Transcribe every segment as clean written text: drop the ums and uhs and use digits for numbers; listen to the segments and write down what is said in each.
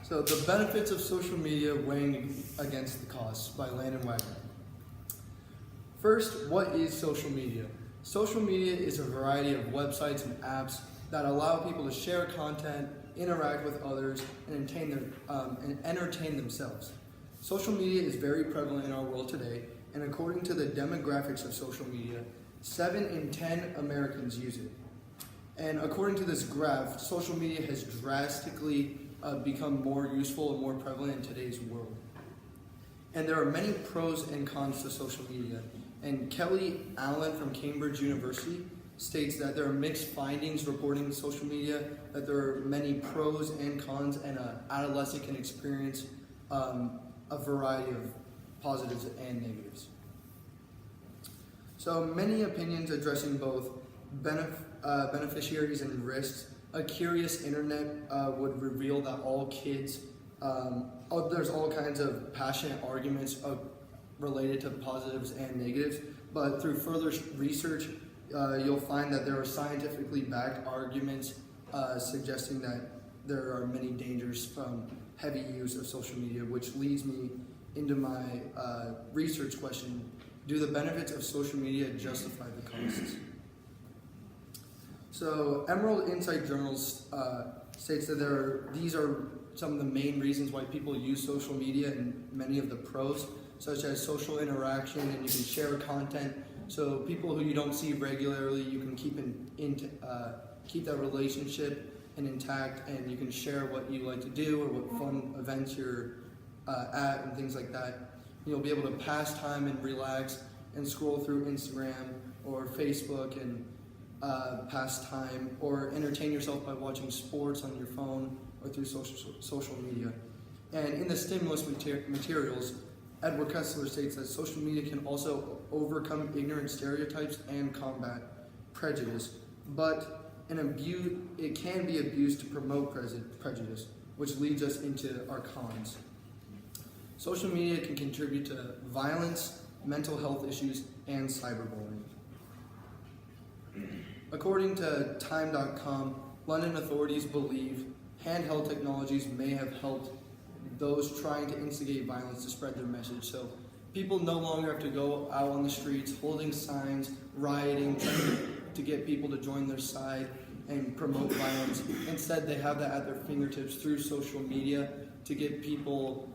So the benefits of social media weighing against the costs by Landon Wagner. First, what is social media? Social media is a variety of websites and apps that allow people to share content, interact with others, and entertain themselves. Social media is very prevalent in our world today, and according to the demographics of social media, 7 in 10 Americans use it. And according to this graph, social media has drastically become more useful and more prevalent in today's world. And there are many pros and cons to social media. And Kelly Allen from Cambridge University states that there are mixed findings reporting social media, that there are many pros and cons, and an adolescent can experience a variety of positives and negatives. So many opinions addressing both beneficiaries and risks. A curious internet would reveal that all kids, there's all kinds of passionate arguments related to positives and negatives, but through further research, you'll find that there are scientifically backed arguments suggesting that there are many dangers from heavy use of social media, which leads me into my research question: do the benefits of social media justify the costs? So Emerald Insight Journals states that these are some of the main reasons why people use social media, and many of the pros, such as social interaction, and you can share content. So people who you don't see regularly, you can keep that relationship intact, and you can share what you like to do or what fun events you're at and things like that. You'll be able to pass time and relax and scroll through Instagram or Facebook and pass time, or entertain yourself by watching sports on your phone or through social media. And in the stimulus materials, Edward Kessler states that social media can also overcome ignorant stereotypes and combat prejudice, but it can be abused to promote prejudice, which leads us into our cons. Social media can contribute to violence, mental health issues, and cyberbullying. According to Time.com, London authorities believe handheld technologies may have helped those trying to instigate violence to spread their message. So people no longer have to go out on the streets holding signs, rioting, trying to get people to join their side and promote violence. Instead, they have that at their fingertips through social media to get people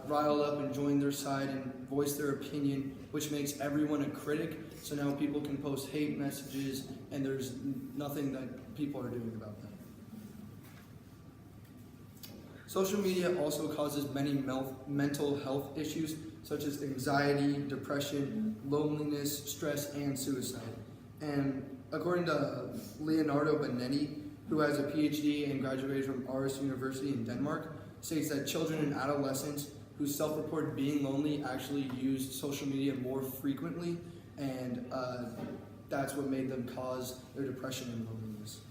riled up and join their side and voice their opinion, which makes everyone a critic. So now people can post hate messages, and there's nothing that people are doing about that. Social media also causes many mental health issues, such as anxiety, depression, loneliness, stress, and suicide. And according to Leonardo Benetti, who has a PhD and graduated from Aarhus University in Denmark, states that children and adolescents who self-report being lonely actually use social media more frequently, and that's what made them cause their depression and loneliness.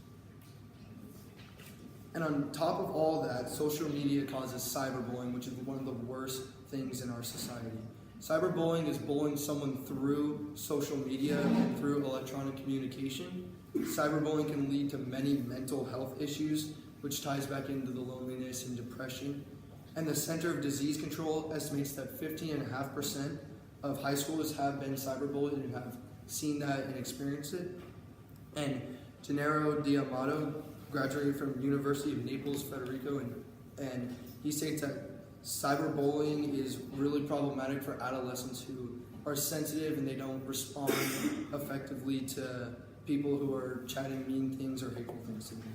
And on top of all that, social media causes cyberbullying, which is one of the worst things in our society. Cyberbullying is bullying someone through social media and through electronic communication. Cyberbullying can lead to many mental health issues, which ties back into the loneliness and depression. And the Center of Disease Control estimates that 15.5% of high schoolers have been cyberbullied and have seen that and experienced it. And Gennaro D'Amato graduated from University of Naples, Federico, and he states that cyberbullying is really problematic for adolescents who are sensitive and they don't respond effectively to people who are chatting mean things or hateful things to them.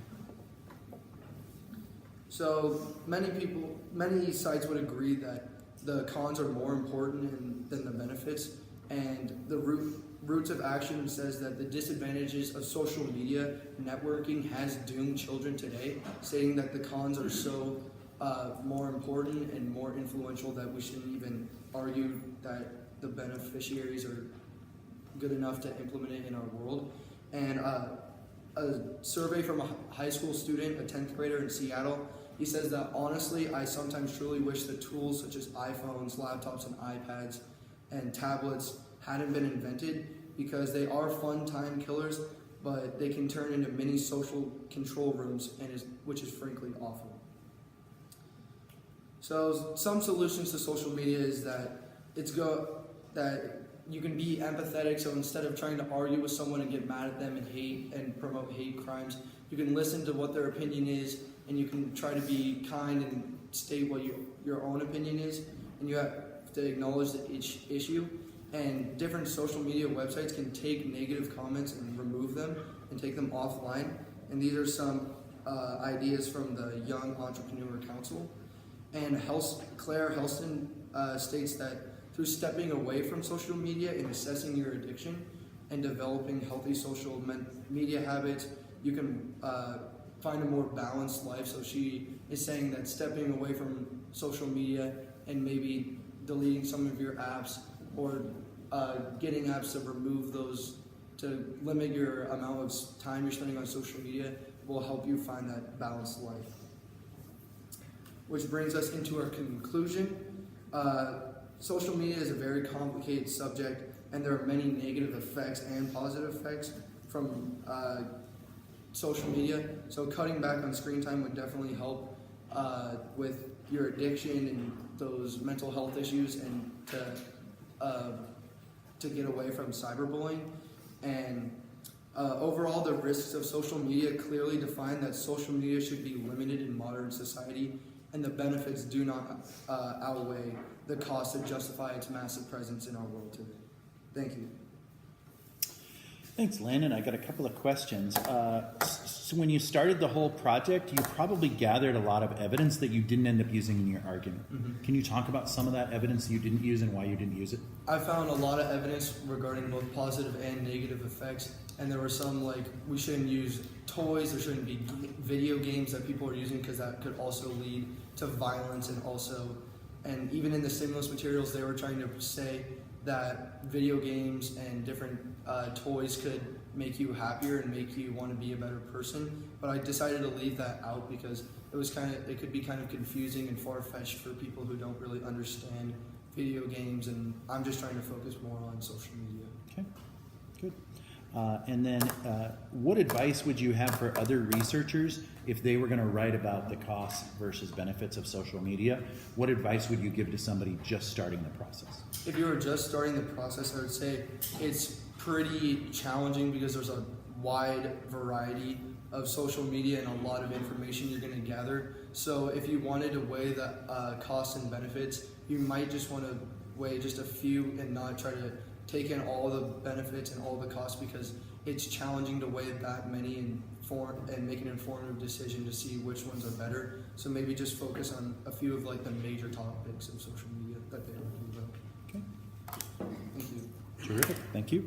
So many sites would agree that the cons are more important than the benefits, and the Roots of Action says that the disadvantages of social media networking has doomed children today, stating that the cons are so more important and more influential that we shouldn't even argue that the beneficiaries are good enough to implement it in our world. And a survey from a high school student, a 10th grader in Seattle, he says that honestly, I sometimes truly wish that tools such as iPhones, laptops, and iPads and tablets hadn't been invented, because they are fun time killers, but they can turn into mini social control rooms, which is frankly awful. So some solutions to social media is that that you can be empathetic. So instead of trying to argue with someone and get mad at them and hate and promote hate crimes, you can listen to what their opinion is, and you can try to be kind and state what your own opinion is, and you have to acknowledge the issue. And different social media websites can take negative comments and remove them and take them offline. And these are some ideas from the Young Entrepreneur Council. And Claire Helston states that through stepping away from social media and assessing your addiction and developing healthy social media habits, you can find a more balanced life. So she is saying that stepping away from social media and maybe deleting some of your apps or getting apps to remove those, to limit your amount of time you're spending on social media, will help you find that balanced life. Which brings us into our conclusion. Social media is a very complicated subject, and there are many negative effects and positive effects from social media. So cutting back on screen time would definitely help with your addiction and those mental health issues, and to get away from cyberbullying. And overall, the risks of social media clearly define that social media should be limited in modern society, and the benefits do not outweigh the cost to justify its massive presence in our world today. Thank you. Thanks, Landon. I got a couple of questions. So when you started the whole project, you probably gathered a lot of evidence that you didn't end up using in your argument. Mm-hmm. Can you talk about some of that evidence you didn't use and why you didn't use it? I found a lot of evidence regarding both positive and negative effects, and there were some like we shouldn't use toys, there shouldn't be video games that people are using because that could also lead to violence, and even in the stimulus materials they were trying to say that video games and different toys could make you happier and make you want to be a better person. But I decided to leave that out because it could be kind of confusing and far-fetched for people who don't really understand video games, and I'm just trying to focus more on social media. Okay, good. And then what advice would you have for other researchers if they were going to write about the costs versus benefits of social media? What advice would you give to somebody just starting the process? If you were just starting the process, I would say it's pretty challenging because there's a wide variety of social media and a lot of information you're going to gather. So if you wanted to weigh the costs and benefits, you might just want to weigh just a few and not try to take in all the benefits and all the costs, because it's challenging to weigh that many and make an informative decision to see which ones are better. So maybe just focus on a few of like the major topics of social media that they argue about. Okay. Thank you. Terrific. Thank you.